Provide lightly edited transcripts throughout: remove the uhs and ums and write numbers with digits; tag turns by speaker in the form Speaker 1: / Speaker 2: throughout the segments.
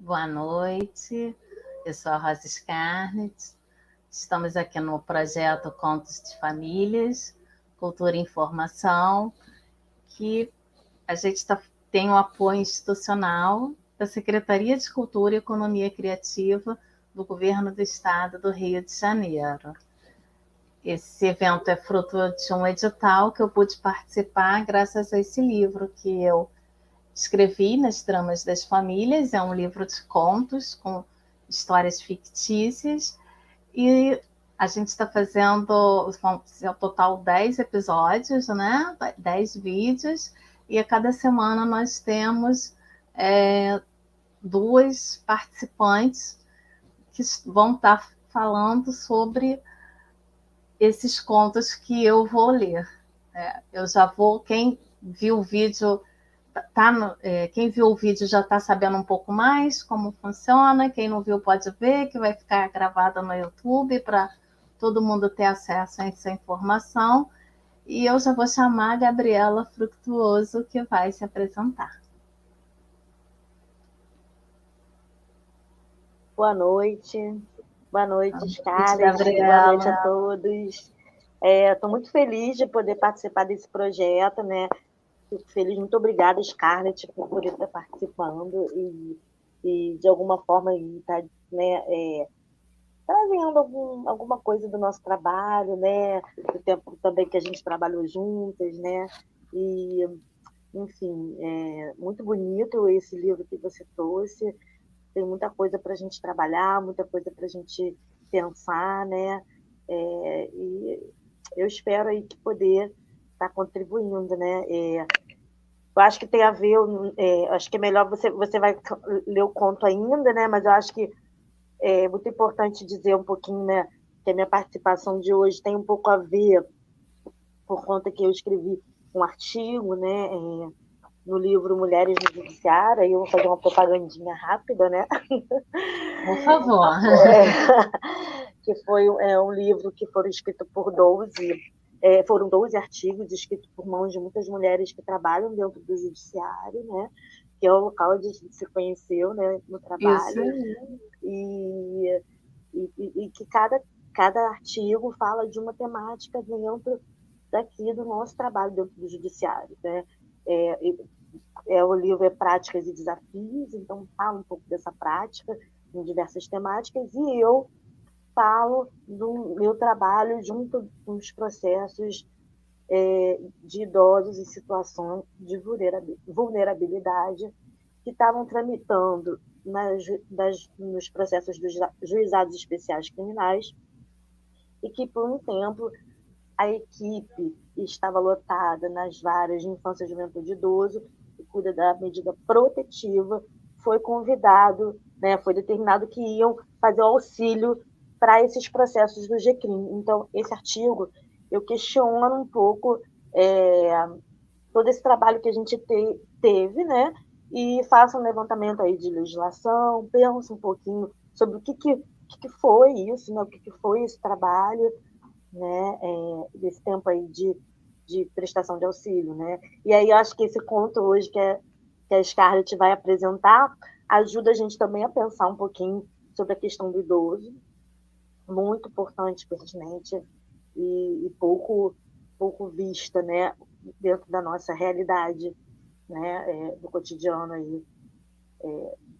Speaker 1: Boa noite, eu sou a Rosa Scarnett. Estamos aqui no projeto Contos de Famílias, Cultura e Informação, que a gente tem o apoio institucional da Secretaria de Cultura e Economia Criativa do Governo do Estado do Rio de Janeiro. Esse evento é fruto de um edital que eu pude participar graças a esse livro que eu escrevi nas Tramas das Famílias. É um livro de contos com histórias fictícias e a gente está fazendo, ao total, 10 episódios, né? 10 vídeos, e a cada semana nós temos duas participantes que vão estar falando sobre esses contos que eu vou ler. Eu já vou, quem viu o vídeo quem viu o vídeo já está sabendo um pouco mais como funciona. Quem não viu pode ver, que vai ficar gravado no YouTube para todo mundo ter acesso a essa informação. E eu já vou chamar a Gabriela Fructuoso, que vai se apresentar.
Speaker 2: Boa noite, Scarlett, boa noite a todos. Estou muito feliz de poder participar desse projeto, né? Fico feliz, muito obrigada, Scarlett, por poder estar participando e de alguma forma estar, né, trazendo alguma coisa do nosso trabalho, né? Do tempo também que a gente trabalhou juntas, né? E, enfim, muito bonito esse livro que você trouxe. Tem muita coisa para a gente trabalhar, muita coisa para a gente pensar, né? E eu espero aí que poder estar contribuindo, né? Eu acho que tem a ver, acho que é melhor você vai ler o conto ainda, né? Mas eu acho que é muito importante dizer um pouquinho, né? Que a minha participação de hoje tem um pouco a ver, por conta que eu escrevi um artigo, né? No livro Mulheres no Judiciário. Aí eu vou fazer uma propagandinha rápida, né?
Speaker 1: Por favor.
Speaker 2: Que foi um livro que foram escritos por 12, foram 12 artigos escritos por mãos de muitas mulheres que trabalham dentro do judiciário, né? Que é o local onde a gente se conheceu, né? No trabalho. E que cada artigo fala de uma temática dentro daqui do nosso trabalho dentro do judiciário, né? O livro é Práticas e Desafios, então fala um pouco dessa prática em diversas temáticas, e eu falo do meu trabalho junto com os processos de idosos em situação de vulnerabilidade que estavam tramitando nos processos dos juizados especiais criminais, e que, por um tempo, a equipe estava lotada nas varas de infância, juventude e idoso, que cuida da medida protetiva, foi convidado, né, foi determinado que iam fazer o auxílio para esses processos do GCRIM. Então, esse artigo, eu questiono um pouco todo esse trabalho que a gente teve, né, e faço um levantamento aí de legislação, penso um pouquinho sobre o que foi isso, né, o que foi esse trabalho, né, desse tempo aí de prestação de auxílio, né? E aí eu acho que esse conto hoje que a Scarlett vai apresentar ajuda a gente também a pensar um pouquinho sobre a questão do idoso, muito importante, pertinente e pouco vista, né, dentro da nossa realidade, né, do cotidiano aí,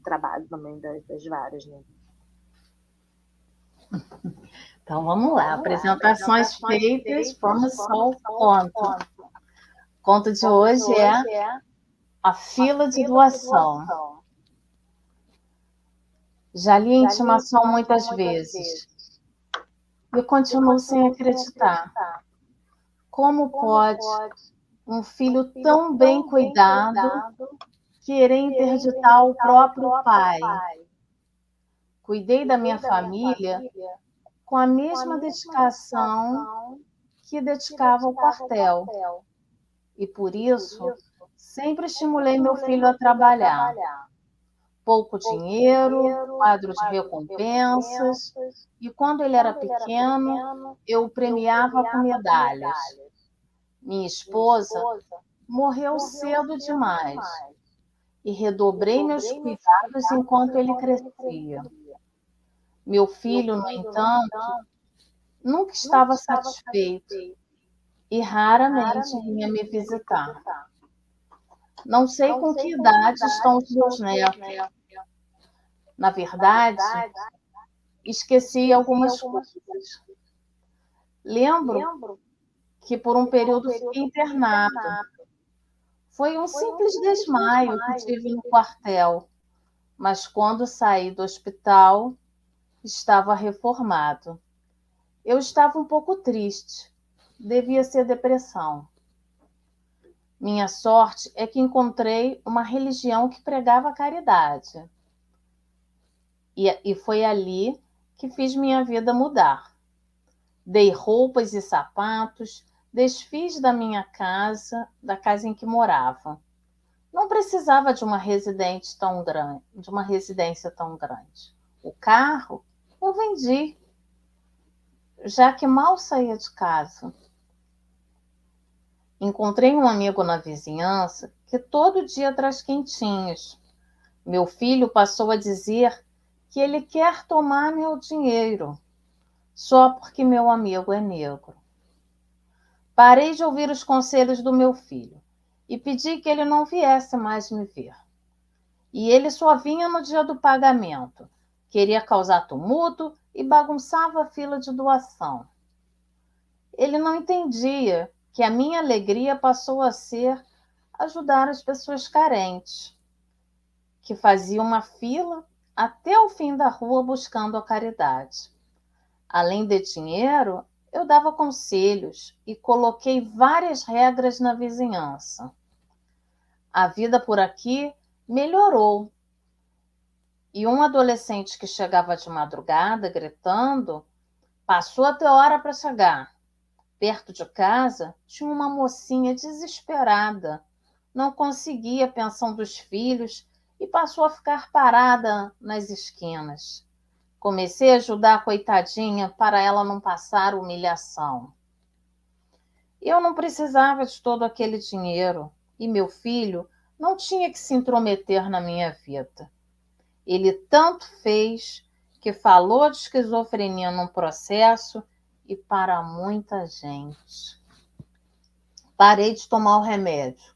Speaker 2: trabalho também das varas, né?
Speaker 1: Então vamos lá, apresentações feitas, vamos só o conto. O conto de hoje é A Fila de Doação. Já li a intimação muitas vezes e continuo sem acreditar. Como pode um filho tão bem cuidado querer interditar o próprio pai? Cuidei da minha família com a mesma dedicação que dedicava ao quartel. E por isso, sempre estimulei meu filho a trabalhar. Pouco dinheiro, quadro de recompensas, e quando ele era pequeno, eu o premiava com medalhas. Minha esposa morreu cedo demais. e redobrei meus cuidados enquanto ele crescia. Meu filho, no entanto, nunca estava satisfeito e raramente vinha me visitar. Não sei com que idade estão os meus netos. Na verdade, esqueci algumas coisas. Lembro que por um período fiquei internado. Foi um simples desmaio que tive no quartel, mas quando saí do hospital, estava reformado. Eu estava um pouco triste. Devia ser depressão. Minha sorte é que encontrei uma religião que pregava caridade. E foi ali que fiz minha vida mudar. Dei roupas e sapatos, desfiz da minha casa, da casa em que morava. Não precisava de uma residência tão grande. O carro eu vendi, já que mal saía de casa. Encontrei um amigo na vizinhança que todo dia traz quentinhos. Meu filho passou a dizer que ele quer tomar meu dinheiro, só porque meu amigo é negro. Parei de ouvir os conselhos do meu filho e pedi que ele não viesse mais me ver. E ele só vinha no dia do pagamento, queria causar tumulto e bagunçava a fila de doação. Ele não entendia que a minha alegria passou a ser ajudar as pessoas carentes, que faziam uma fila até o fim da rua buscando a caridade. Além de dinheiro, eu dava conselhos e coloquei várias regras na vizinhança. A vida por aqui melhorou. E um adolescente que chegava de madrugada gritando, passou a ter hora para chegar. Perto de casa tinha uma mocinha desesperada. Não conseguia a pensão dos filhos e passou a ficar parada nas esquinas. Comecei a ajudar a coitadinha para ela não passar humilhação. Eu não precisava de todo aquele dinheiro e meu filho não tinha que se intrometer na minha vida. Ele tanto fez que falou de esquizofrenia num processo e para muita gente. Parei de tomar o remédio.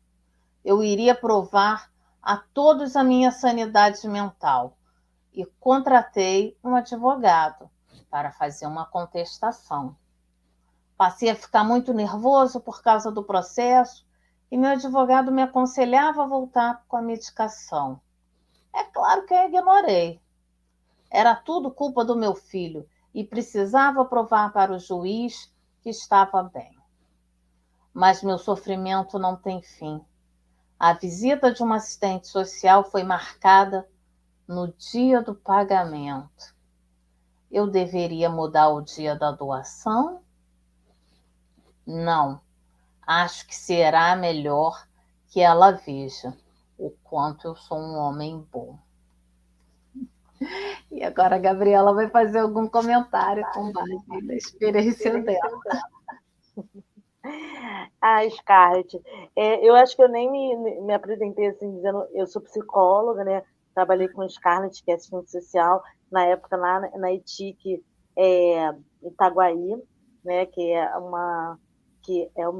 Speaker 1: Eu iria provar a todos a minha sanidade mental e contratei um advogado para fazer uma contestação. Passei a ficar muito nervoso por causa do processo e meu advogado me aconselhava a voltar com a medicação. É claro que eu ignorei. Era tudo culpa do meu filho e precisava provar para o juiz que estava bem. Mas meu sofrimento não tem fim. A visita de uma assistente social foi marcada no dia do pagamento. Eu deveria mudar o dia da doação? Não. Acho que será melhor que ela veja o quanto eu sou um homem bom. E agora a Gabriela vai fazer algum comentário com base na experiência dela.
Speaker 2: Scarlett, eu acho que eu nem me apresentei assim, dizendo eu sou psicóloga, né? Trabalhei com Scarlett, que é assistente social, na época lá na ETIC Itaguaí, né? Que é uma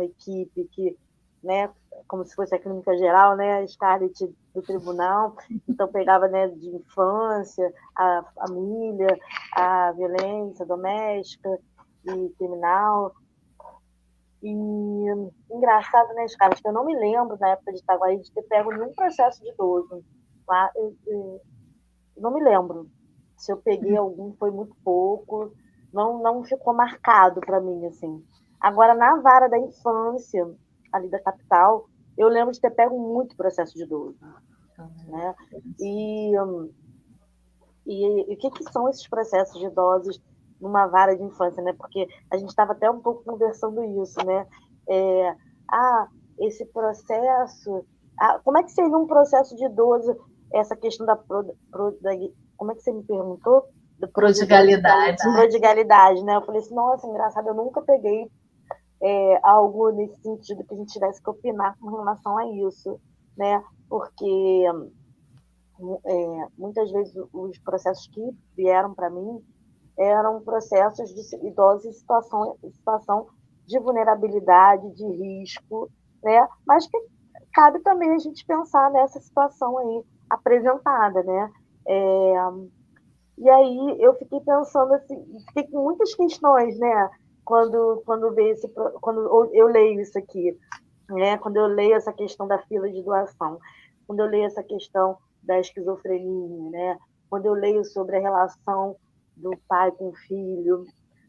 Speaker 2: equipe que, né? Como se fosse a clínica geral, né? A Scarlett do tribunal, então pegava, né, de infância, a família, a violência doméstica e criminal. E engraçado, né, Scarlett, que eu não me lembro, na época de Itaguaí, de ter pego nenhum processo de idoso. Lá, eu não me lembro. Se eu peguei algum, foi muito pouco. Não ficou marcado para mim, assim. Agora, na vara da infância, ali da capital, eu lembro de ter pego muito processo de idoso. Né? E o que são esses processos de idosos numa vara de infância, né? Porque a gente estava até um pouco conversando isso, né? Esse processo... como é que seria um processo de idoso, essa questão da... como é que você me perguntou?
Speaker 1: Prodigalidade.
Speaker 2: Prodigalidade, né? Eu falei assim, nossa, engraçado, eu nunca peguei algo nesse sentido que a gente tivesse que opinar com relação a isso, né? porque muitas vezes os processos que vieram para mim eram processos de idosos em situação de vulnerabilidade, de risco, né? Mas que cabe também a gente pensar nessa situação aí apresentada, né? E aí eu fiquei pensando assim, fiquei com muitas questões, né? Quando eu leio isso aqui, né? Quando eu leio essa questão da fila de doação, quando eu leio essa questão da esquizofrenia, né? Quando eu leio sobre a relação do pai com o filho,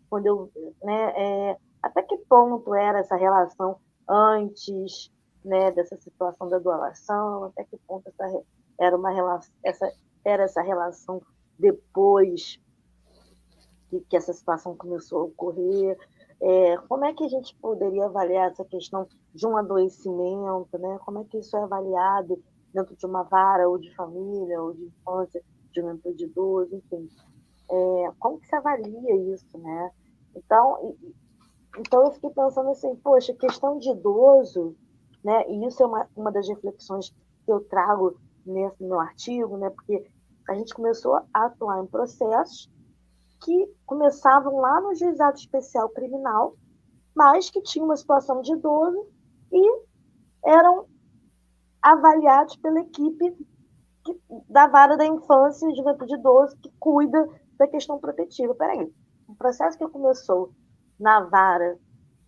Speaker 2: quando eu, né? Até que ponto era essa relação antes, né? Dessa situação da doação, até que ponto era uma relação, essa relação depois que essa situação começou a ocorrer. Como é que a gente poderia avaliar essa questão de um adoecimento, né? Como é que isso é avaliado dentro de uma vara ou de família, ou de infância, de juventude, de idoso, enfim. Como que se avalia isso, né? Então eu fiquei pensando assim, poxa, questão de idoso, né? E isso é uma das reflexões que eu trago nesse meu artigo, né? Porque a gente começou a atuar em processos que começavam lá no juizado especial criminal, mas que tinham uma situação de idoso e eram avaliados pela equipe da vara da infância e juventude de idoso que cuida da questão protetiva. Peraí, o processo que começou na vara,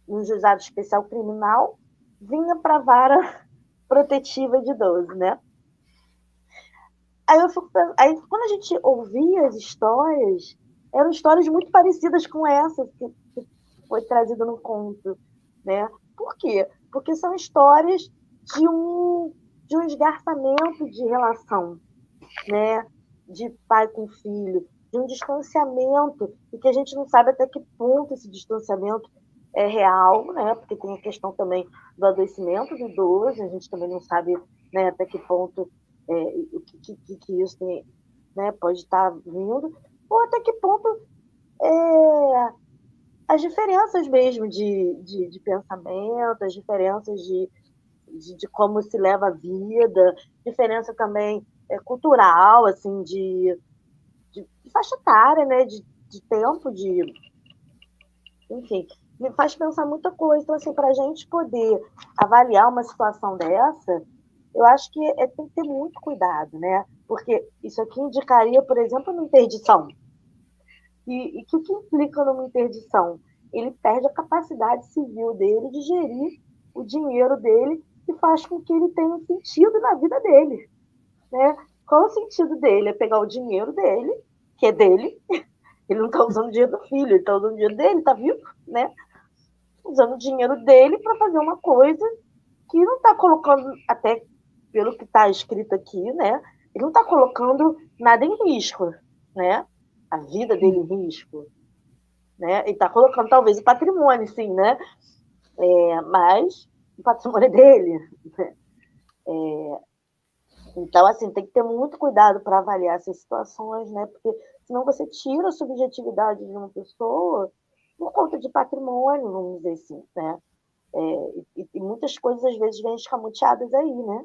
Speaker 2: no juizado especial criminal, vinha para a vara protetiva de idoso, né? Aí quando a gente ouvia as histórias, eram histórias muito parecidas com essas que foi trazida no conto, né? Por quê? Porque são histórias de um esgarçamento de relação, né? De pai com filho, de um distanciamento, e que a gente não sabe até que ponto esse distanciamento é real, né? Porque tem a questão também do adoecimento do idoso, a gente também não sabe, né, até que ponto o que isso tem, né, pode estar vindo, ou até que ponto as diferenças mesmo de pensamento, as diferenças de como se leva a vida, diferença também cultural, assim, de faixa etária, né, de tempo, enfim, me faz pensar muita coisa. Então, assim, para a gente poder avaliar uma situação dessa, eu acho que tem que ter muito cuidado, né? Porque isso aqui indicaria, por exemplo, uma interdição. E o que implica numa interdição? Ele perde a capacidade civil dele de gerir o dinheiro dele e faz com que ele tenha um sentido na vida dele, né? Qual o sentido dele? É pegar o dinheiro dele, que é dele, ele não está usando o dinheiro do filho, ele está usando o dinheiro dele, está vivo, né? Usando o dinheiro dele para fazer uma coisa que não está colocando, até pelo que está escrito aqui, né? Ele não está colocando nada em risco, né? A vida dele em risco, né? Ele está colocando talvez o patrimônio, sim, né? Mas o patrimônio é dele. Né? Então, assim, tem que ter muito cuidado para avaliar essas situações, né? Porque senão você tira a subjetividade de uma pessoa por conta de patrimônio, vamos dizer assim, né? E muitas coisas, às vezes, vêm escamoteadas aí, né?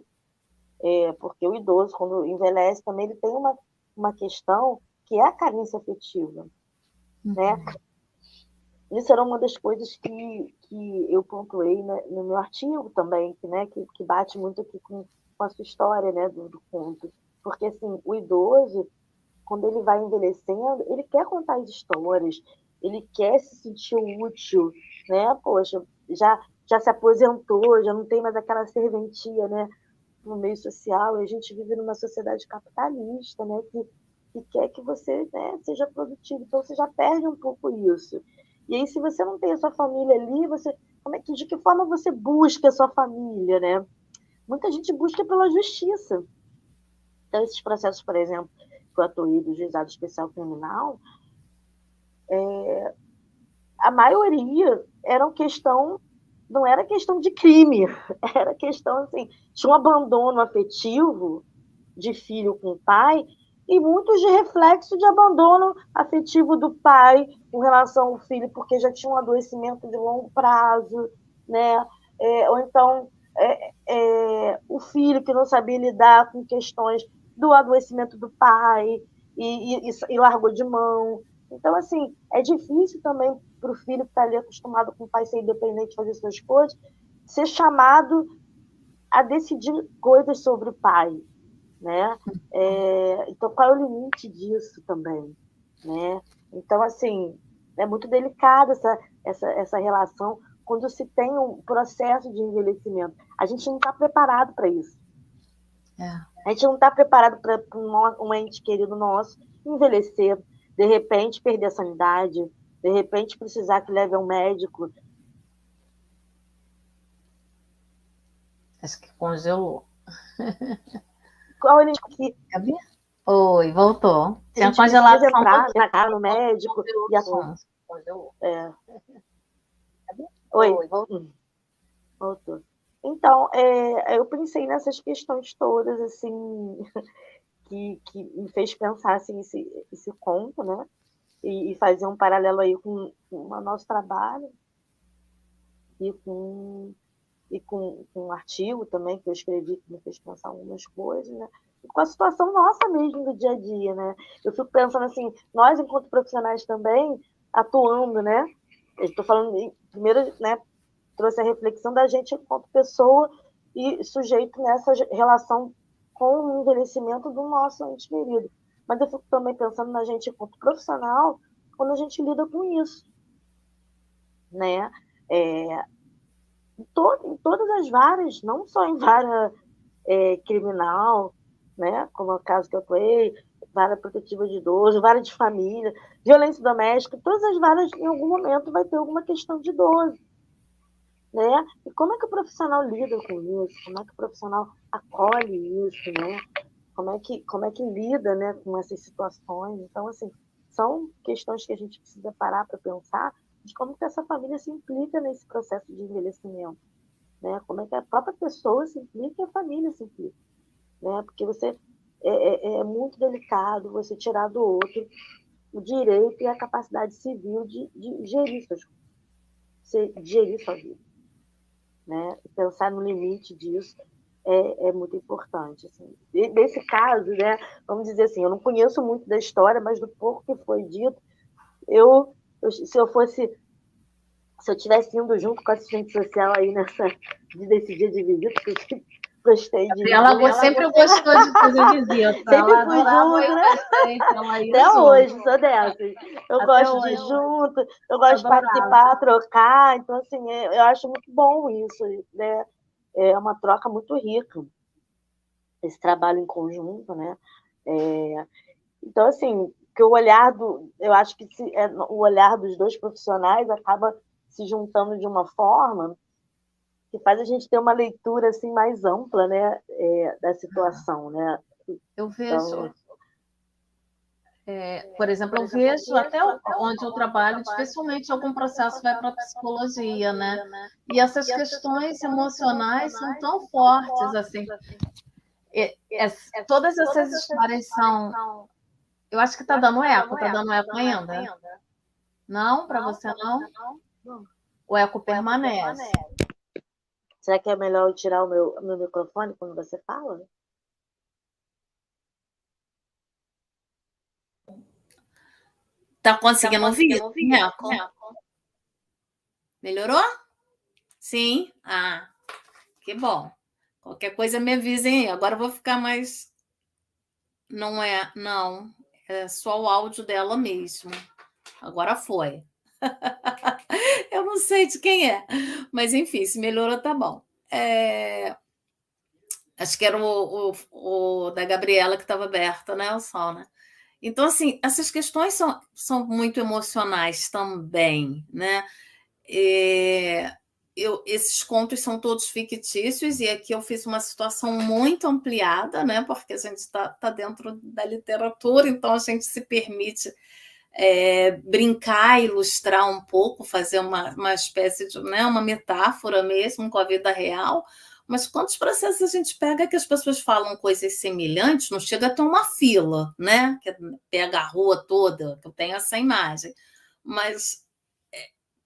Speaker 2: Porque o idoso, quando envelhece, também ele tem uma questão que é a carência afetiva, né? Isso era uma das coisas que eu pontuei, né, no meu artigo também, né, que bate muito aqui com a sua história, né, do conto. Porque, assim, o idoso, quando ele vai envelhecendo, ele quer contar as histórias, ele quer se sentir útil, né? Poxa, já se aposentou, já não tem mais aquela serventia, né, no meio social, e a gente vive numa sociedade capitalista, né, que quer que você, né, seja produtivo, então você já perde um pouco isso. E aí, se você não tem a sua família ali, de que forma você busca a sua família, né? Muita gente busca pela justiça. Então, esses processos, por exemplo, que eu atuei do Juizado Especial Criminal, a maioria não era questão de crime, era questão, assim, de um abandono afetivo de filho com pai, e muitos de reflexo de abandono afetivo do pai em relação ao filho, porque já tinha um adoecimento de longo prazo, né? Ou então o filho que não sabia lidar com questões do adoecimento do pai e largou de mão. Então, assim, é difícil também para o filho que está ali acostumado com o pai ser independente, fazer suas coisas, ser chamado a decidir coisas sobre o pai, né? Então, qual é o limite disso também, né? Então, assim, é muito delicada essa relação quando se tem um processo de envelhecimento. A gente não está preparado para isso. A gente não está preparado para um ente querido nosso envelhecer, de repente perder a sanidade, de repente precisar que leve ao médico.
Speaker 1: Acho que congelou.
Speaker 2: Qual é o limite?
Speaker 1: Oi, voltou.
Speaker 2: Tinha congelado. Entrar no médico e a
Speaker 1: congelou.
Speaker 2: Oi, voltou. Então, eu pensei nessas questões todas, assim, que me fez pensar assim, esse conto, né? E fazer um paralelo aí com o nosso trabalho e com um artigo também que eu escrevi que me fez pensar algumas coisas, né? E com a situação nossa mesmo do dia a dia, né? Eu fico pensando assim, nós enquanto profissionais também atuando, né? Eu estou falando primeiro, né? Trouxe a reflexão da gente enquanto pessoa e sujeito nessa relação com o envelhecimento do nosso ente querido. Mas eu fico também pensando na gente enquanto profissional quando a gente lida com isso, né? Em todas as varas, não só em vara criminal, né? Como é o caso que eu atuei, vara protetiva de idoso, vara de família, violência doméstica, todas as varas em algum momento vai ter alguma questão de idoso. Né? E como é que o profissional lida com isso? Como é que o profissional acolhe isso, né? Como é que lida, né, com essas situações? Então, assim, são questões que a gente precisa parar para pensar de como que essa família se implica nesse processo de envelhecimento, né? Como é que a própria pessoa se implica e a família se implica, né? Porque você é muito delicado você tirar do outro o direito e a capacidade civil de gerir sua vida. Né? Pensar no limite disso é muito importante. Assim. Nesse caso, né, vamos dizer assim, eu não conheço muito da história, mas do pouco que foi dito, se eu tivesse indo junto com a assistente social aí nesse dia de visita, que eu gostei de ir.
Speaker 1: Ela sempre gostou de fazer visita.
Speaker 2: Sempre fui junto, né? Até hoje, sou dessas. Eu gosto de ir junto, eu gosto de participar, trocar. Então, assim, eu acho muito bom isso, né? É uma troca muito rica, esse trabalho em conjunto, né? Então, assim, que eu acho que o olhar dos dois profissionais acaba se juntando de uma forma que faz a gente ter uma leitura assim mais ampla, né, da situação, né?
Speaker 1: Eu vejo, por exemplo, eu vejo até onde eu trabalho, dificilmente algum processo vai para a psicologia, né? E essas questões emocionais são tão fortes, assim. Todas essas histórias são... Eu acho que está dando eco ainda? Não? Para você não? O eco permanece.
Speaker 2: Será que é melhor eu tirar o meu microfone quando você fala?
Speaker 1: Tá conseguindo ouvir? Melhorou? Sim? Ah, que bom. Qualquer coisa me avisem aí. Agora eu vou ficar mais... Não. É só o áudio dela mesmo. Agora foi. Eu não sei de quem é. Mas, enfim, se melhorou, tá bom. Acho que era o da Gabriela que estava aberta, né? O sol, né? Então, assim, essas questões são muito emocionais também, né? Esses contos são todos fictícios, e aqui eu fiz uma situação muito ampliada, né? Porque a gente está dentro da literatura, então a gente se permite brincar, ilustrar um pouco, fazer uma espécie de, né, uma metáfora mesmo com a vida real. Mas quantos processos a gente pega que as pessoas falam coisas semelhantes, não chega a ter uma fila, né? Que pega a rua toda, que eu tenho essa imagem. Mas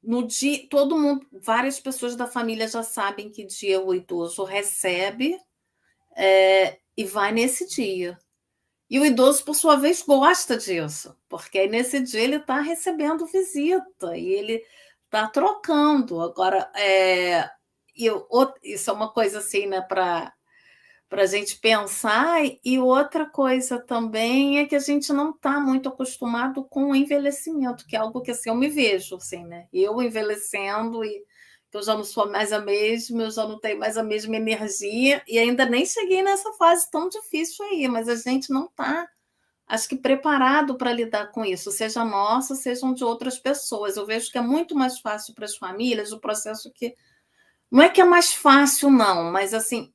Speaker 3: no dia, todo mundo, várias pessoas da família já sabem que dia o idoso recebe, e vai nesse dia. E o idoso, por sua vez, gosta disso, porque aí nesse dia ele está recebendo visita e ele está trocando. Agora, isso é uma coisa assim, né, para a gente pensar. E outra coisa também é que a gente não está muito acostumado com o envelhecimento, que é algo que assim, eu me vejo, assim, né? Eu envelhecendo e eu já não sou mais a mesma, eu já não tenho mais a mesma energia, e ainda nem cheguei nessa fase tão difícil aí, mas a gente não está, acho que, preparado para lidar com isso, seja nossa, sejam de outras pessoas. Eu vejo que é muito mais fácil para as famílias o processo que não é que é mais fácil, não, mas assim,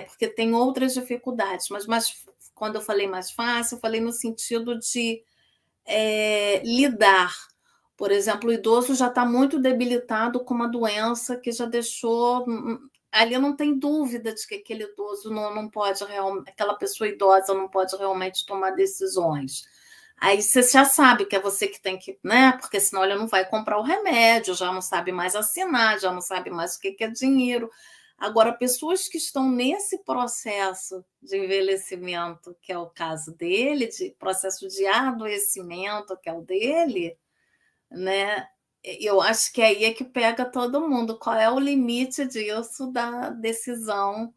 Speaker 3: porque tem outras dificuldades, mas quando eu falei mais fácil, eu falei no sentido de lidar. Por exemplo, o idoso já está muito debilitado com uma doença que já deixou. Ali não tem dúvida de que aquele idoso não pode realmente, aquela pessoa idosa não pode realmente tomar decisões. Aí você já sabe que é você que tem que, né? Porque senão ele não vai comprar o remédio, já não sabe mais assinar, já não sabe mais o que é dinheiro. Agora, pessoas que estão nesse processo de envelhecimento, que é o caso dele, de processo de adoecimento, que é o dele, né? Eu acho que aí é que pega todo mundo. Qual é o limite disso da decisão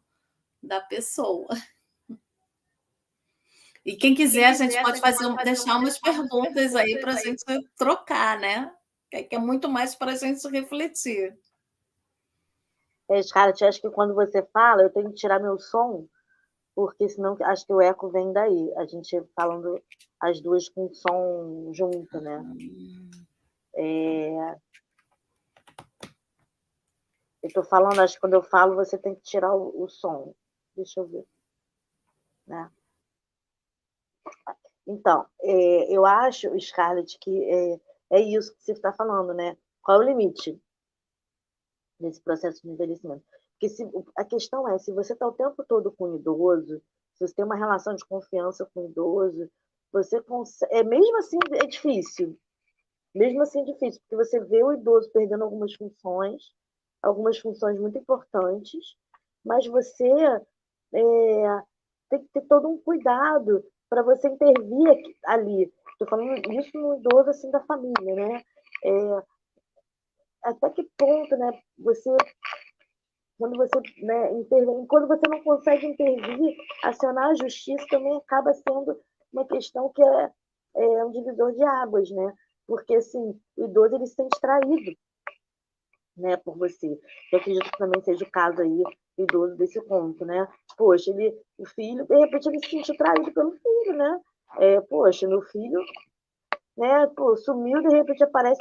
Speaker 3: da pessoa? E quem quiser, a gente pode deixar umas perguntas aí para a gente trocar, né? Que é muito mais para a gente refletir.
Speaker 2: Scarlett, acho que quando você fala, eu tenho que tirar meu som, porque senão acho que o eco vem daí. A gente falando as duas com som junto, né? Eu estou falando, acho que quando eu falo, você tem que tirar o som. Deixa eu ver. Né? Então, eu acho, Scarlett, que é isso que você está falando, né? Qual é o limite nesse processo de envelhecimento? Porque a questão é, se você está o tempo todo com o idoso, se você tem uma relação de confiança com o idoso, você consegue. Mesmo assim, é difícil. Mesmo assim, é difícil, porque você vê o idoso perdendo algumas funções muito importantes, mas você tem que ter todo um cuidado para você intervir ali. Estou falando isso no idoso assim da família, né? Até que ponto, né? Quando você, né, intervém, quando você não consegue intervir, acionar a justiça também acaba sendo uma questão que é um divisor de águas, né? Porque assim, o idoso ele se sente traído, né, por você. Eu acredito que também seja o caso aí do idoso desse ponto, né? Poxa, o filho, de repente ele se sentiu traído pelo filho, né? Poxa, meu filho, né, pô, sumiu, de repente aparece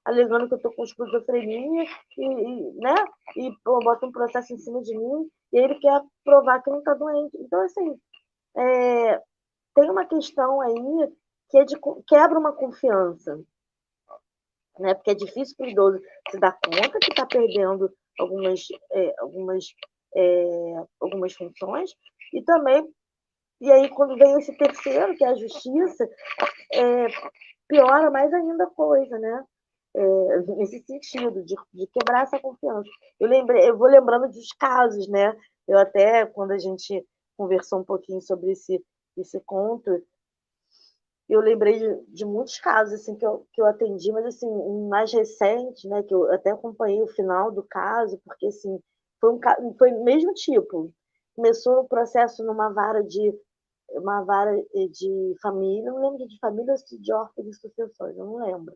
Speaker 2: alegando que eu tô com esquizofrenia né? E pô, bota um processo em cima de mim e ele quer provar que não tá doente. Então, assim, tem uma questão aí que quebra uma confiança, né? Porque é difícil para o idoso se dar conta que está perdendo algumas funções, e aí quando vem esse terceiro, que é a justiça, piora mais ainda a coisa, né? Nesse sentido, de quebrar essa confiança. Eu vou lembrando dos casos, né? Eu até, quando a gente conversou um pouquinho sobre esse conto, eu lembrei de muitos casos assim que eu atendi, mas assim, um mais recente, né, que eu até acompanhei o final do caso, porque assim, foi o mesmo tipo. Começou o processo numa vara de família, não lembro de família ou de órfãos e sucessões, eu não lembro.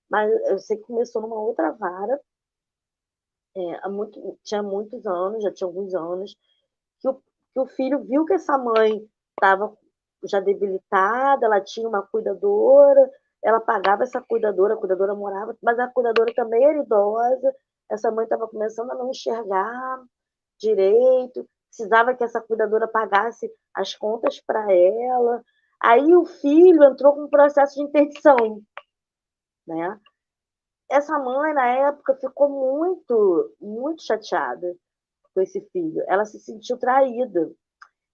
Speaker 2: Mas eu sei que começou numa outra vara, tinha muitos anos, já tinha alguns anos, que o filho viu que essa mãe estava já debilitada, ela tinha uma cuidadora, ela pagava essa cuidadora, a cuidadora morava, mas a cuidadora também era idosa, essa mãe estava começando a não enxergar direito, precisava que essa cuidadora pagasse as contas para ela. Aí o filho entrou com um processo de interdição, né? Essa mãe, na época, ficou muito, muito chateada com esse filho. Ela se sentiu traída.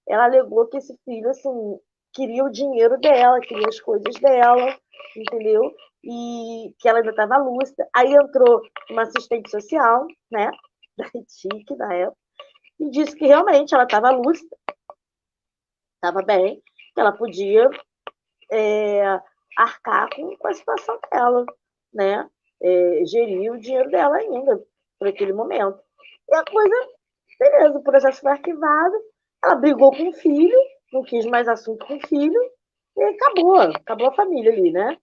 Speaker 2: Ela alegou que esse filho, assim, queria o dinheiro dela, queria as coisas dela, entendeu? e que ela ainda estava lúcida. Aí entrou uma assistente social, né, da ETIC, na época, e disse que realmente ela estava lúcida, estava bem, que ela podia arcar com a situação dela, né, gerir o dinheiro dela ainda, por aquele momento. E a coisa, beleza, o processo foi arquivado, ela brigou com o filho, não quis mais assunto com o filho, e acabou a família ali, né?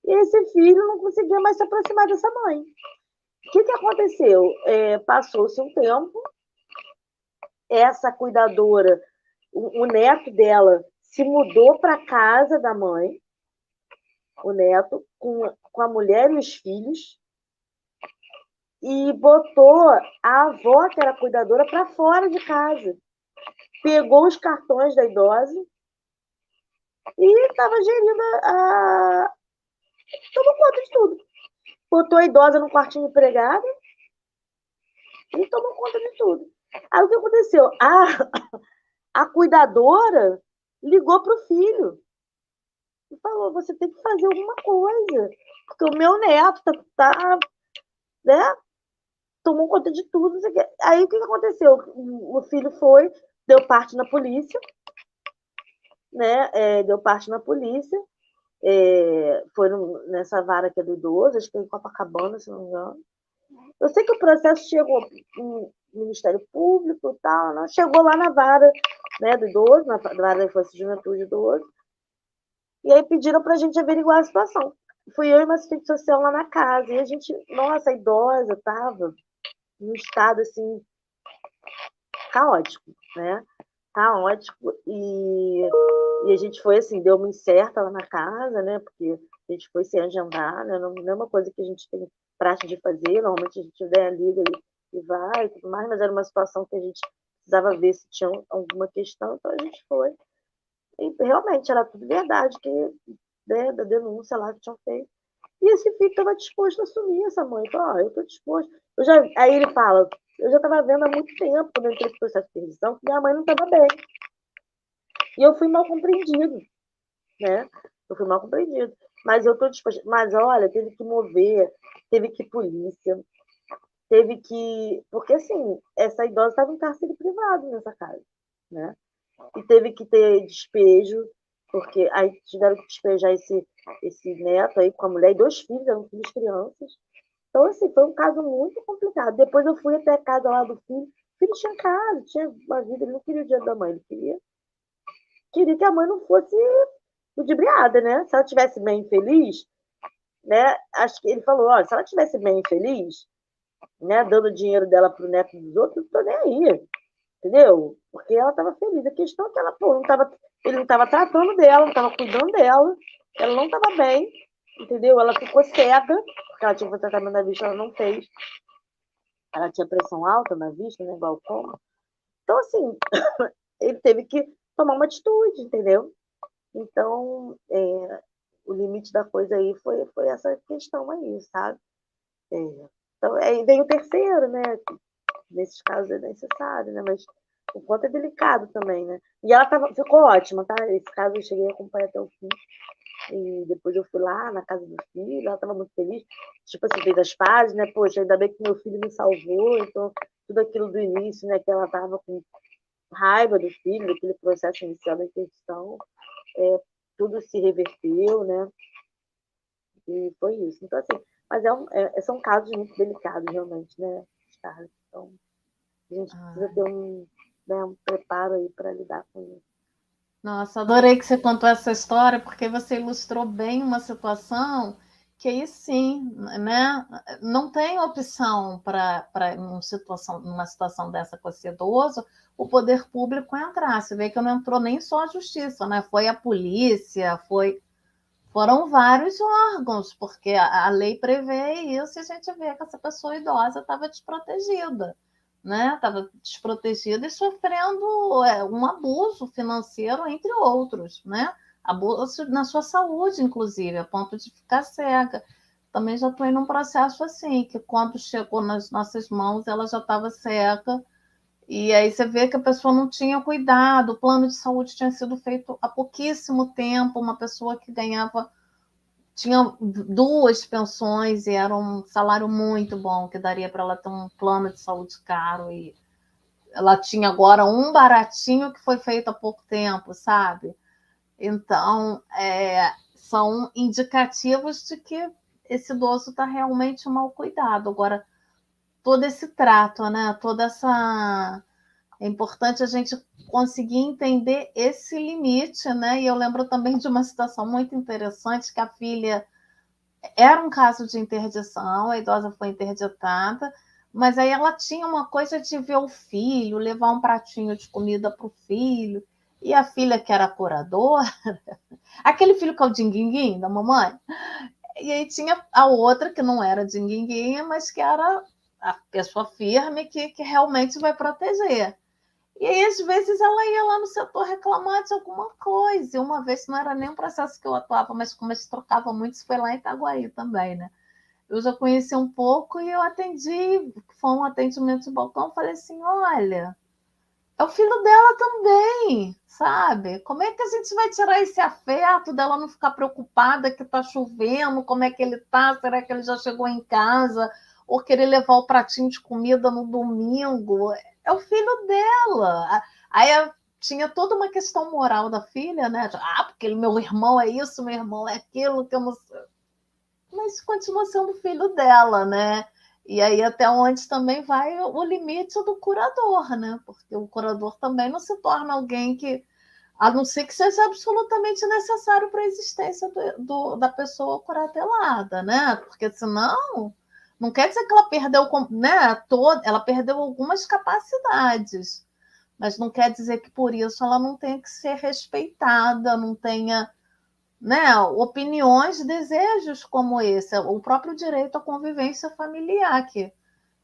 Speaker 2: E esse filho não conseguia mais se aproximar dessa mãe. O que aconteceu? Passou-se um tempo, essa cuidadora, o neto dela se mudou para a casa da mãe, o neto, com a mulher e os filhos, e botou a avó, que era cuidadora, para fora de casa. Pegou os cartões da idosa e estava gerindo tomou conta de tudo. Botou a idosa no quartinho empregado e tomou conta de tudo. Aí o que aconteceu? A cuidadora ligou para o filho e falou: você tem que fazer alguma coisa, porque o meu neto né, tomou conta de tudo. Aí o que aconteceu? O filho foi, deu parte na polícia, né? Deu parte na polícia. Foi nessa vara que é do idoso, acho que foi em Copacabana, se não me engano. Eu sei que o processo chegou no Ministério Público e tal, não? Chegou lá na vara, né, do idoso, na vara da infância e juventude do idoso, e aí pediram para a gente averiguar a situação. Fui eu e uma assistente social lá na casa, e a gente, nossa, a idosa estava num estado, assim, caótico, né? Caótico, e a gente foi, assim, deu uma incerta lá na casa, né? Porque a gente foi sem agendar, né? Não é uma coisa que a gente tem prática de fazer, normalmente a gente liga e vai e tudo mais, mas era uma situação que a gente precisava ver se tinha alguma questão, então a gente foi. E realmente era tudo verdade, que, né, da denúncia lá que tinham feito. E esse filho estava disposto a assumir essa mãe. Falou: eu estou disposto. Aí ele fala: eu já estava vendo há muito tempo, quando eu entrei no processo de permissão, que minha mãe não estava bem. E eu fui mal compreendido, né? Eu fui mal compreendido. Mas eu estou disposto. Mas olha, teve que mover, teve que ir polícia, teve que. Porque assim, essa idosa estava em cárcere privado nessa casa, né? E teve que ter despejo, porque aí tiveram que despejar esse neto aí com a mulher e 2 filhos, eram filhos crianças. Então, assim, foi um caso muito complicado. Depois eu fui até a casa lá do filho. O filho tinha casa, tinha uma vida, ele não queria o dia da mãe, ele queria que a mãe não fosse ludibriada, né? Se ela tivesse bem feliz, né? Acho que ele falou: olha, se ela tivesse bem feliz, né, dando o dinheiro dela pro neto dos outros, não tô nem aí, entendeu? Porque ela estava feliz. A questão é que ela, ele não estava tratando dela, não estava cuidando dela, ela não estava bem, entendeu? Ela ficou cega, porque ela tinha que fazer tratamento na vista, ela não fez. Ela tinha pressão alta na vista, né, glaucoma. Então, assim, ele teve que tomar uma atitude, entendeu? Então, o limite da coisa aí foi essa questão aí, sabe? Então, aí vem o terceiro, né? Nesses casos é necessário, né? Mas o quanto é delicado também, né? E ela ficou ótima, tá? Esse caso eu cheguei a acompanhar até o fim. E depois eu fui lá na casa do filho, ela estava muito feliz. Tipo assim, fez as pazes, né? Poxa, ainda bem que meu filho me salvou. Então, tudo aquilo do início, né? Que ela estava com raiva do filho, daquele processo inicial da interdição, tudo se reverteu, né? E foi isso. Então, assim, mas são casos muito delicados, realmente, né, Scarlett? Então, a gente precisa ter um preparo aí para lidar com isso.
Speaker 1: Nossa, adorei que você contou essa história, porque você ilustrou bem uma situação que aí sim, né? Não tem opção para numa situação dessa com esse idoso, o poder público entrar. Você vê que não entrou nem só a justiça, né? Foi a polícia, foram vários órgãos, porque a lei prevê isso e a gente vê que essa pessoa idosa estava desprotegida, né? Estava desprotegida e sofrendo um abuso financeiro, entre outros, né? Abuso na sua saúde, inclusive, a ponto de ficar cega. Também já estou em um processo assim, que quando chegou nas nossas mãos, ela já estava cega, e aí você vê que a pessoa não tinha cuidado, o plano de saúde tinha sido feito há pouquíssimo tempo, uma pessoa que ganhava tinha 2 pensões e era um salário muito bom, que daria para ela ter um plano de saúde caro, e ela tinha agora um baratinho que foi feito há pouco tempo, sabe? Então, são indicativos de que esse idoso está realmente mal cuidado. Agora, todo esse trato, né? Toda essa... É importante a gente conseguir entender esse limite, né? E eu lembro também de uma situação muito interessante, que a filha... Era um caso de interdição, a idosa foi interditada, mas aí ela tinha uma coisa de ver o filho, levar um pratinho de comida para o filho, e a filha, que era curadora, aquele filho que é o dinguinguim da mamãe, e aí tinha a outra que não era dinguinguinha, mas que era a pessoa firme que realmente vai proteger. E aí, às vezes, ela ia lá no setor reclamar de alguma coisa. E uma vez, não era nem um processo que eu atuava, mas como a gente trocava muito, isso foi lá em Itaguaí também, né? Eu já conheci um pouco e eu atendi, foi um atendimento de balcão, falei assim, olha, é o filho dela também, sabe? Como é que a gente vai tirar esse afeto dela não ficar preocupada que está chovendo, como é que ele está, será que ele já chegou em casa, ou querer levar o pratinho de comida no domingo? É o filho dela. Aí tinha toda uma questão moral da filha, né? Porque meu irmão é isso, meu irmão é aquilo, que eu não sei. Mas continua sendo filho dela, né? E aí até onde também vai o limite do curador, né? Porque o curador também não se torna alguém que, a não ser que seja absolutamente necessário para a existência da pessoa curatelada, né? Porque senão não quer dizer que ela perdeu, né? Ela perdeu algumas capacidades, mas não quer dizer que por isso ela não tenha que ser respeitada, não tenha, né, opiniões, desejos como esse, o próprio direito à convivência familiar, que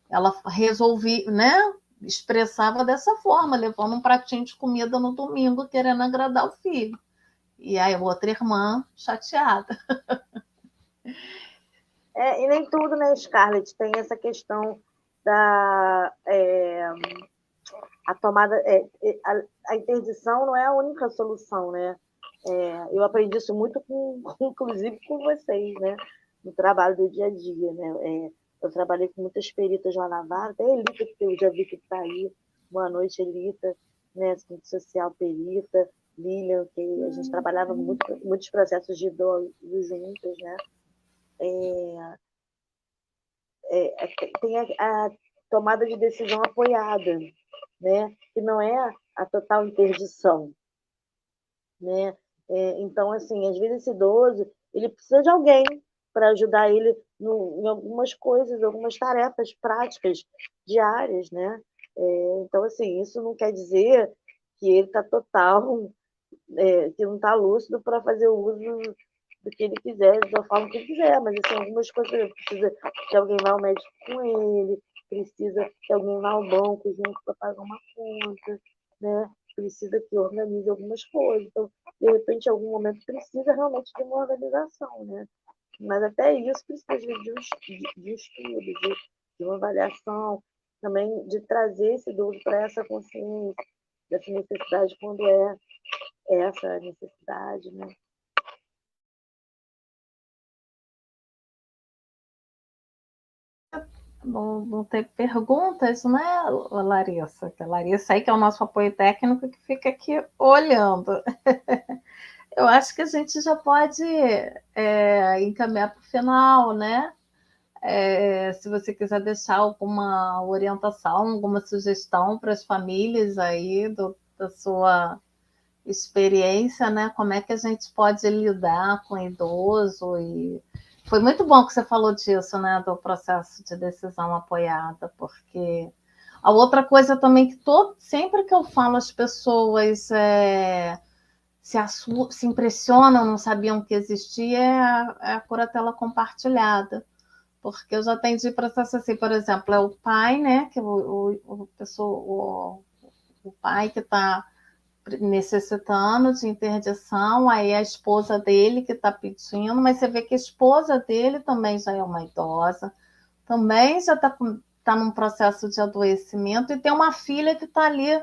Speaker 1: ela resolvia, né, expressava dessa forma, levando um pratinho de comida no domingo, querendo agradar o filho. E aí outra irmã chateada.
Speaker 2: E nem tudo, né, Scarlett, tem essa questão da a tomada, a interdição não é a única solução, né? Eu aprendi isso muito, inclusive com vocês, né? No trabalho do dia a dia, né? Eu trabalhei com muitas peritas lá na Vara, até a Elita, que eu já vi que está aí. Boa noite, Elita, né? Assistente social, perita, Lilian, que a gente trabalhava muitos processos de idosos juntas, né? Tem a tomada de decisão apoiada, né? Que não é a total interdição, né? Então, assim, às vezes esse idoso ele precisa de alguém para ajudar ele em algumas coisas, algumas tarefas práticas diárias, né? Então, assim, isso não quer dizer que ele está total, que não está lúcido para fazer o uso do que ele quiser, da forma que ele quiser, mas assim, algumas coisas precisa que alguém vá ao médico com ele, precisa que alguém vá ao banco junto para pagar uma conta, né? Precisa que organize algumas coisas. Então, de repente, em algum momento, precisa realmente de uma organização, né? Mas até isso precisa de um estudo, de uma avaliação, também de trazer esse idoso para essa consciência, dessa necessidade quando é essa necessidade, né?
Speaker 1: Não tem perguntas, né, Larissa? A Larissa aí, que é o nosso apoio técnico, que fica aqui olhando. Eu acho que a gente já pode encaminhar para o final, né? Se você quiser deixar alguma orientação, alguma sugestão para as famílias aí da sua experiência, né? Como é que a gente pode lidar com o idoso? E foi muito bom que você falou disso, né? Do processo de decisão apoiada, porque a outra coisa também que sempre que eu falo, as pessoas se impressionam, não sabiam que existia, é a curatela compartilhada. Porque eu já atendi processo assim, por exemplo, é o pai, né? Que o pai que está necessitando de interdição, aí a esposa dele que está pedindo, mas você vê que a esposa dele também já é uma idosa, também já está num processo de adoecimento, e tem uma filha que está ali,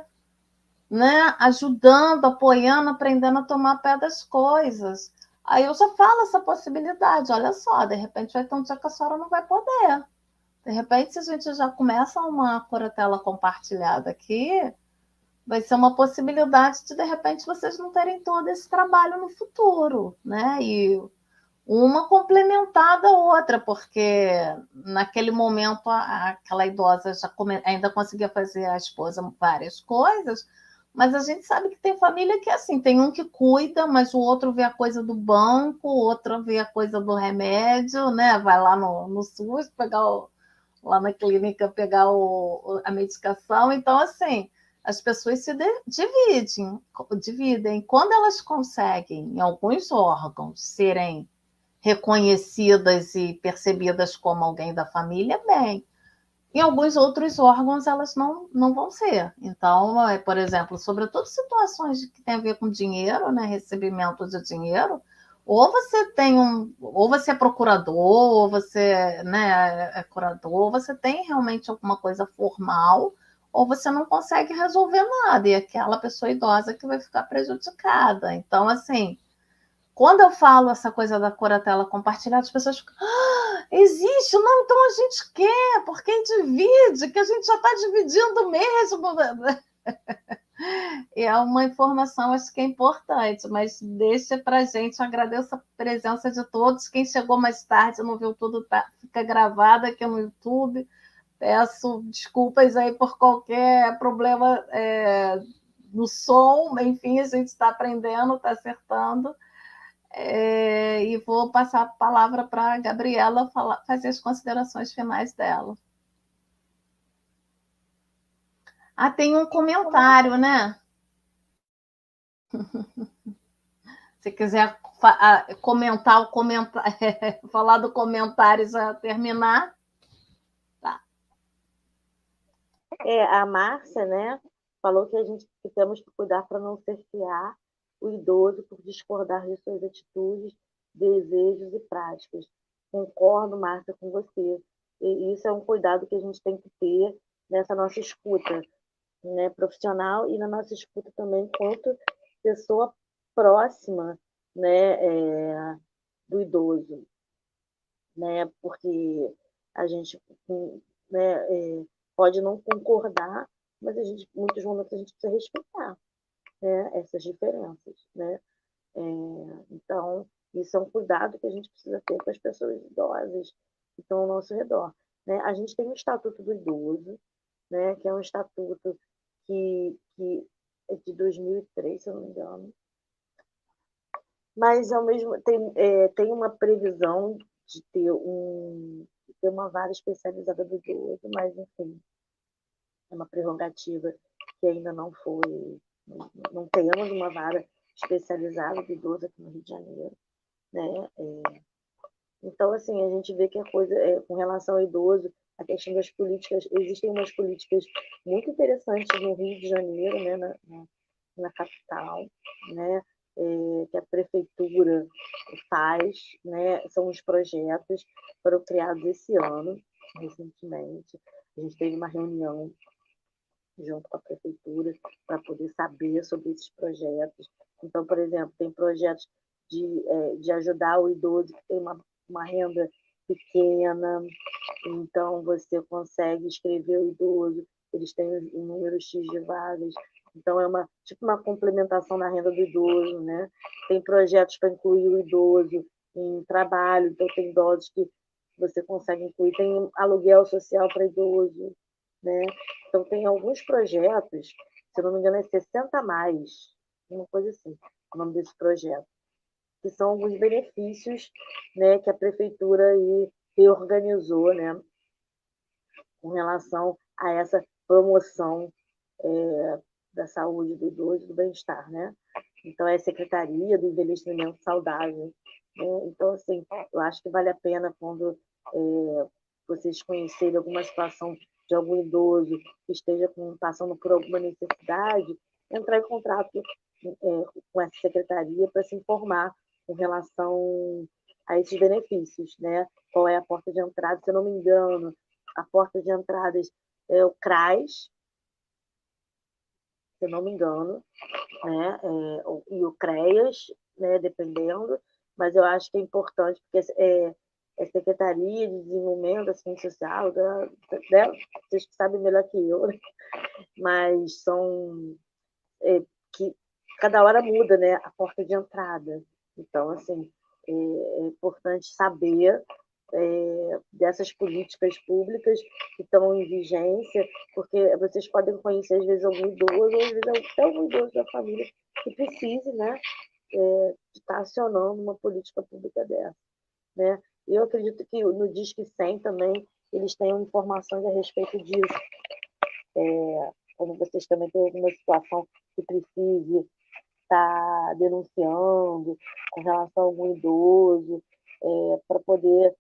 Speaker 1: né, ajudando, apoiando, aprendendo a tomar pé das coisas. Aí eu já falo essa possibilidade, olha só, de repente vai ter um dia que a senhora não vai poder. De repente, se a gente já começa uma curatela compartilhada aqui, vai ser uma possibilidade de repente, vocês não terem todo esse trabalho no futuro, né? E uma complementada a outra, porque naquele momento aquela idosa já ainda conseguia fazer a esposa várias coisas, mas a gente sabe que tem família que é assim, tem um que cuida, mas o outro vê a coisa do banco, o outro vê a coisa do remédio, né? Vai lá no SUS pegar lá na clínica pegar a medicação. Então, assim, as pessoas se dividem. Quando elas conseguem, em alguns órgãos, serem reconhecidas e percebidas como alguém da família, bem. Em alguns outros órgãos, elas não vão ser. Então, por exemplo, sobretudo situações que têm a ver com dinheiro, né, recebimento de dinheiro, ou você tem ou você é procurador, ou você, né, é curador, ou você tem realmente alguma coisa formal, ou você não consegue resolver nada, e aquela pessoa idosa que vai ficar prejudicada. Então, assim, quando eu falo essa coisa da curatela compartilhada, as pessoas ficam, existe? Não, então a gente quer, porque divide, que a gente já está dividindo mesmo. E é uma informação, acho que é importante, mas deixa para a gente, agradeço a presença de todos. Quem chegou mais tarde, não viu tudo, fica gravado aqui no YouTube. Peço desculpas aí por qualquer problema no som, enfim, a gente está aprendendo, está acertando. E vou passar a palavra para a Gabriela fazer as considerações finais dela. Tem um comentário, né? Se quiser comentar falar do comentário já terminar. Tá.
Speaker 2: A Márcia, né, falou que temos que cuidar para não cercear o idoso por discordar de suas atitudes, desejos e práticas. Concordo, Márcia, com você. E isso é um cuidado que a gente tem que ter nessa nossa escuta, né, profissional, e na nossa escuta também enquanto pessoa próxima, né, do idoso, né, porque a gente, né, pode não concordar, mas muitos momentos a gente precisa respeitar, né, essas diferenças, né? Então, isso é um cuidado que a gente precisa ter com as pessoas idosas que estão ao nosso redor, né? A gente tem o Estatuto do Idoso, né, que é um estatuto que é de 2003, se eu não me engano, mas ao mesmo tem uma previsão de ter uma vara especializada do idoso, mas enfim, é uma prerrogativa que ainda não foi, não temos uma vara especializada do idoso aqui no Rio de Janeiro, né? Então, assim, a gente vê que a coisa, com relação ao idoso, a questão das políticas, existem umas políticas muito interessantes no Rio de Janeiro, né, na capital, né, que a prefeitura faz, né, são os projetos que foram criados esse ano, recentemente. A gente teve uma reunião junto com a prefeitura para poder saber sobre esses projetos. Então, por exemplo, tem projetos de ajudar o idoso que tem uma renda pequena, então você consegue escrever o idoso, eles têm um número X de vagas, então é tipo uma complementação na renda do idoso, né? Tem projetos para incluir o idoso em trabalho, então tem idosos que você consegue incluir, tem aluguel social para idoso, né? Então tem alguns projetos, se eu não me engano é 60 a mais, uma coisa assim, o nome desse projeto, que são alguns benefícios, né, que a prefeitura aí reorganizou, né, com relação a essa promoção da saúde do idoso e do bem-estar, né? Então, é a Secretaria do Envelhecimento Saudável, né? Então, assim, eu acho que vale a pena quando vocês conhecerem alguma situação de algum idoso que esteja passando por alguma necessidade, entrar em contato com essa secretaria para se informar com relação a esses benefícios, né? Qual é a porta de entrada? Se eu não me engano, a porta de entradas é o CRAS, se eu não me engano, né? E o CREAS, né? Dependendo. mas eu acho que é importante, porque é Secretaria de Desenvolvimento, Assistência Social, vocês que sabem melhor que eu, mas são que cada hora muda, né, a porta de entrada. Então, assim, é importante saber dessas políticas públicas que estão em vigência, porque vocês podem conhecer, às vezes, algum idoso, ou às vezes até algum idoso da família que precise, né, de estar acionando uma política pública dessa, né? Eu acredito que no Disque 100 também eles tenham informações a respeito disso. Quando vocês também têm alguma situação que precise estar denunciando com relação a algum idoso, para poder,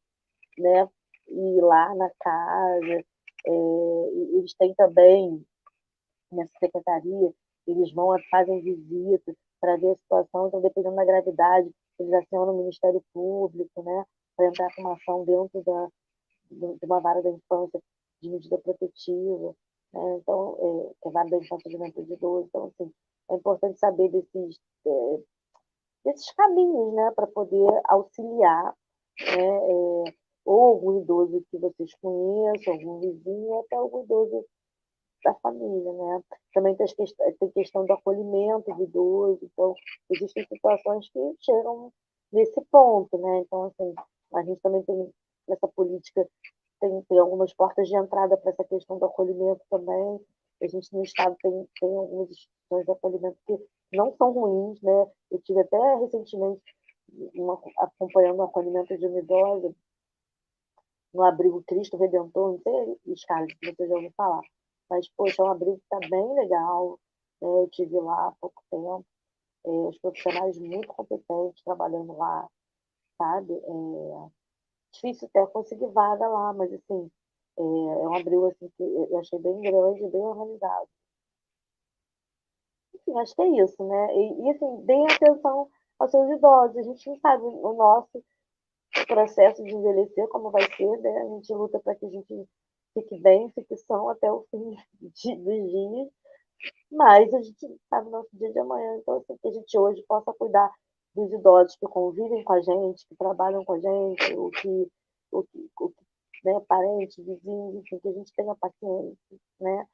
Speaker 2: né, ir lá na casa. Eles têm também, nessa secretaria, eles fazem visitas para ver a situação, então, dependendo da gravidade, eles acionam o Ministério Público, né, para entrar com uma ação dentro de uma vara da infância de medida protetiva, né? Então, que é a vara da infância e juventude de idoso. Então, assim, é importante saber desses caminhos, né, para poder auxiliar, né, ou algum idoso que vocês conheçam, algum vizinho, ou até algum idoso da família, né? Também tem questão do acolhimento do idoso, então existem situações que chegam nesse ponto, né? Então, assim, a gente também tem nessa política tem algumas portas de entrada para essa questão do acolhimento também. A gente no estado tem algumas instituições de acolhimento que não são ruins, né? Eu tive até recentemente acompanhando o acolhimento de uma idosa no abrigo Cristo Redentor, não sei, Scarlett, se você já ouviu falar, mas, poxa, é um abrigo que está bem legal, né? Eu estive lá há pouco tempo, os profissionais muito competentes trabalhando lá, sabe? Difícil até conseguir vaga lá, mas, assim, um abrigo assim, que eu achei bem grande, bem organizado. Enfim, acho que é isso, né? Assim, deem atenção aos seus idosos. A gente não sabe o nosso processo de envelhecer, como vai ser, né? A gente luta para que a gente fique bem, fique são até o fim dos dias, mas a gente não sabe o nosso dia de amanhã. Então, assim, que a gente hoje possa cuidar dos idosos que convivem com a gente, que trabalham com a gente, né, parentes, vizinhos, enfim, que a gente tenha paciência, né?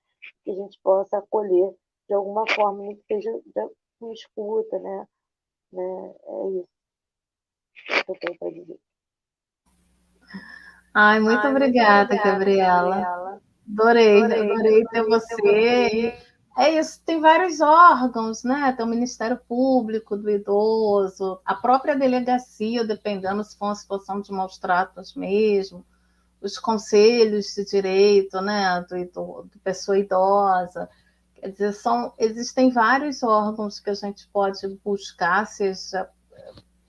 Speaker 2: Que a gente possa acolher de alguma forma, nem que seja uma escuta, né? É isso que eu tenho para dizer.
Speaker 1: Ai, muito obrigada, Gabriela. Adorei ter você. É isso, tem vários órgãos, né? Tem o Ministério Público do Idoso, a própria delegacia, dependendo se for uma situação de maus tratos mesmo, os conselhos de direito, né? Do pessoa idosa. Quer dizer, existem vários órgãos que a gente pode buscar, seja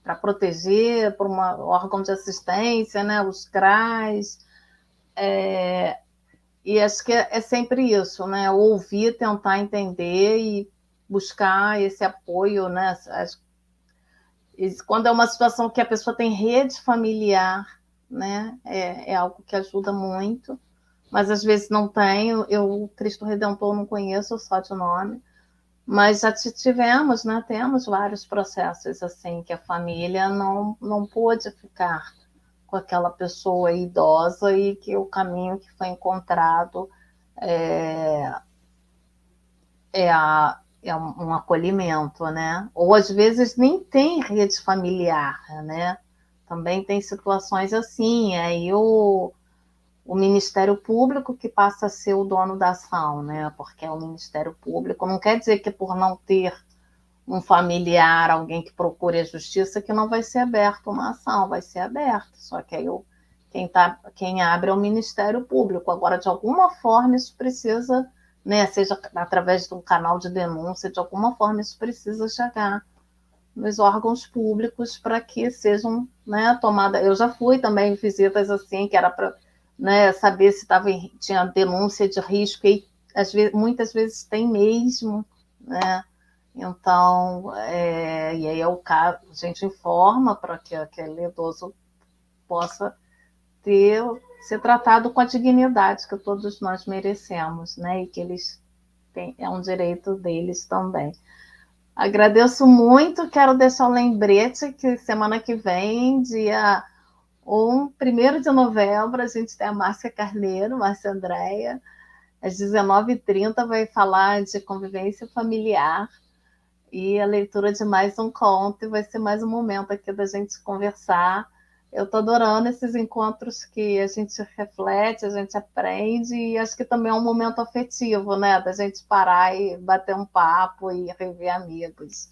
Speaker 1: para proteger, por um órgão de assistência, né? Os CRAs. E acho que é sempre isso, né? Ouvir, tentar entender e buscar esse apoio, né? Quando é uma situação que a pessoa tem rede familiar, né? É algo que ajuda muito, mas às vezes não tem. Eu Cristo Redentor não conheço só de nome, mas já tivemos, né? Temos vários processos assim que a família não pôde ficar com aquela pessoa idosa e que o caminho que foi encontrado é um acolhimento, né? Ou às vezes nem tem rede familiar, né? Também tem situações assim, aí o Ministério Público que passa a ser o dono da ação, né? Porque é o Ministério Público, não quer dizer que por não ter um familiar, alguém que procure a justiça, que não vai ser aberta uma ação, vai ser aberta, só que aí quem abre é o Ministério Público. Agora, de alguma forma, isso precisa, né, seja através de um canal de denúncia, de alguma forma isso precisa chegar nos órgãos públicos para que sejam, né, tomadas. Eu já fui também em visitas assim, que era para, né, saber se tinha denúncia de risco, e muitas vezes tem mesmo, né? Então, e aí a gente informa para que aquele idoso possa ser tratado com a dignidade que todos nós merecemos, né? E que eles têm, é um direito deles também. Agradeço muito, quero deixar o lembrete que semana que vem, dia 1º de novembro, a gente tem a Márcia Carneiro, Márcia Andréia, às 19h30 vai falar de convivência familiar e a leitura de mais um conto, e vai ser mais um momento aqui da gente conversar. Eu estou adorando esses encontros que a gente reflete, a gente aprende, e acho que também é um momento afetivo, né? Da gente parar e bater um papo e rever amigos.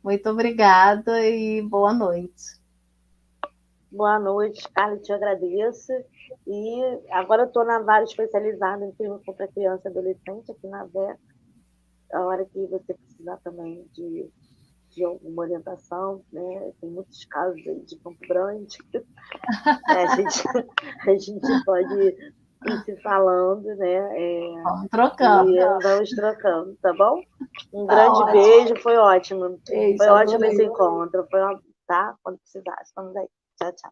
Speaker 1: Muito obrigada e boa noite.
Speaker 2: Boa noite, Carla, te agradeço. E agora eu estou na Vara especializada em filme para criança e adolescente, aqui na VEC. A hora que você precisar também de alguma orientação, né? Tem muitos casos aí de Campo Grande. A gente pode ir se falando, né?
Speaker 1: Vamos trocando.
Speaker 2: Vamos trocando, tá bom? Um grande ótimo. Beijo, foi ótimo. Beijo, foi ótimo esse encontro. Tá? Quando precisar, estamos aí. Tchau, tchau.